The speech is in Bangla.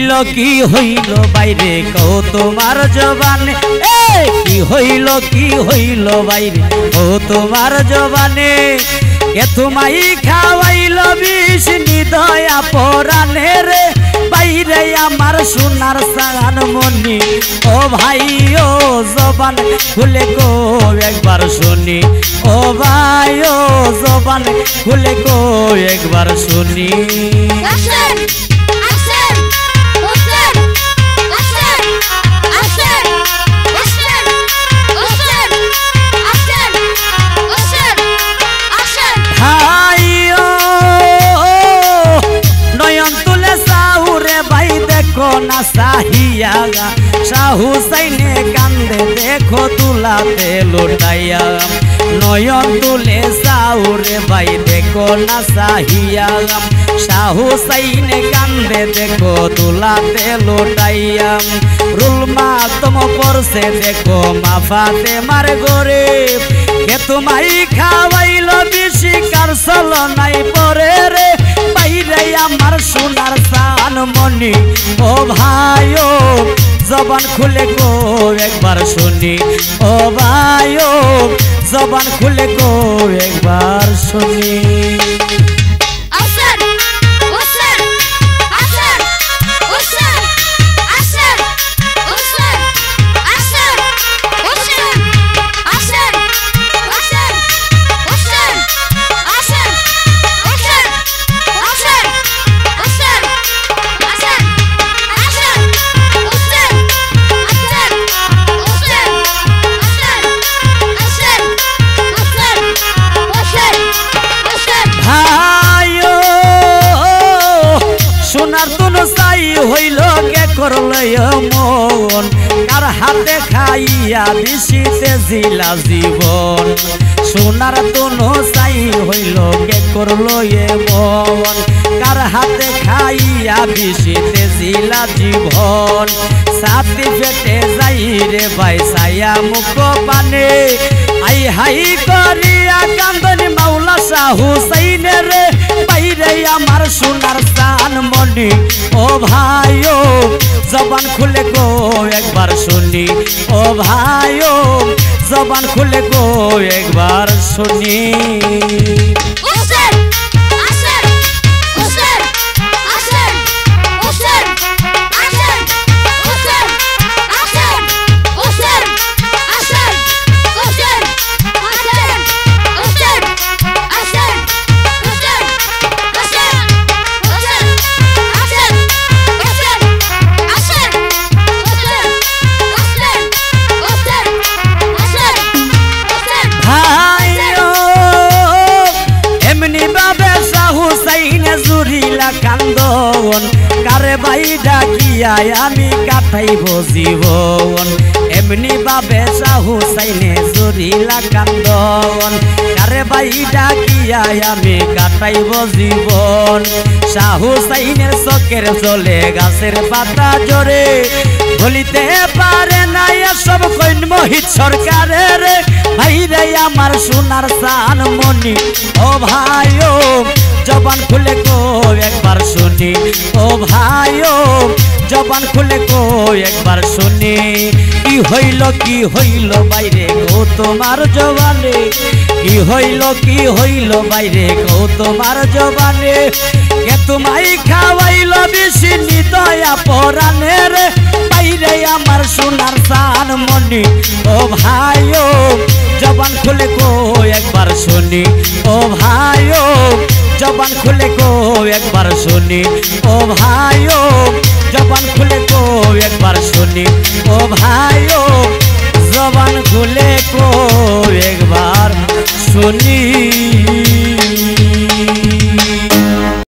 হইল বাইরে কও তোমার জবানে কি হইল বাইরে কও তোমার জবানে কে তোমাই খাওয়াইল বিষ নিদয়া পরাণে রে বাইরে আমার সোনার সাগান মনি ও ভাই ও জবান খুলে কো একবার শুনি ও ভাই ও জবান খুলে কো একবার শুনি ना साहिया शाहू सैने कांदे देखो तुलाते लुटाइया नयन तुले साउरे भाई देखो ना साहिया शाहू सैने कांदे देखो तुलाते लुटाइया रुलमा तुम पर से देखो माफाते मार गोरे के तुम्हारी खावाइलो बिशी कारसल नाई परे रे বাইরে আমার সোনার সান মনি ও ভাইও জবান খুলে কো একবার শুনি ও ভাইও জবান খুলে কো একবার শুনি মন কার হাতে খাইয়া দিশিতে জিলা জীবন সোনার তনু চাই হইল কে করলো এ মন কার হাতে খাইয়া দিশিতে জিলা জীবন সাথী পেটে যাই রে ভাই সায়া মুখ পানে আই হাই করিয়া কান্দনি মাওলা শাহ হুসাইনে রে বাইরে আমার সোনার সান মনি ও ভাইও জবান খুলে কো একবার শুনি ও ভাইও জবান খুলে কো একবার শুনি কান্দন কারে ভাই ডাকিয়া আমি কাটাইব জীবন এমনি ভাবে শাহ হুসাইনে জুরিলা কান্দন কারে ভাই ডাকিয়া আমি কাটাইব জীবন শাহ হুসাইনের চোখের জলে গাছের পাতা জোরে বলিতে পারে না এসব কইন মোহিত সরকারের ভাই রে আমার সোনার সান মনি ও ভাইও জবান খুলে কো একবার শুনি ও ভাইও জবান খুলে কো একবার শুনি কি হইল বাইরে গো তোমার জবানে কি হইল বাইরে গো তোমার জবানে কে তোমাই খাওয়াইল বেশি নিদয়া পরাণে রে বাইরে আমার সোনার সান মনি ও ভাইও জবান খুলে কো একবার শুনি ও ভাইও জবান খুলে কো একবার শুনি ও ভাইও জবান খুলে কো একবার শুনি ও ভাইও জবান খুলে কো একবার শুনি।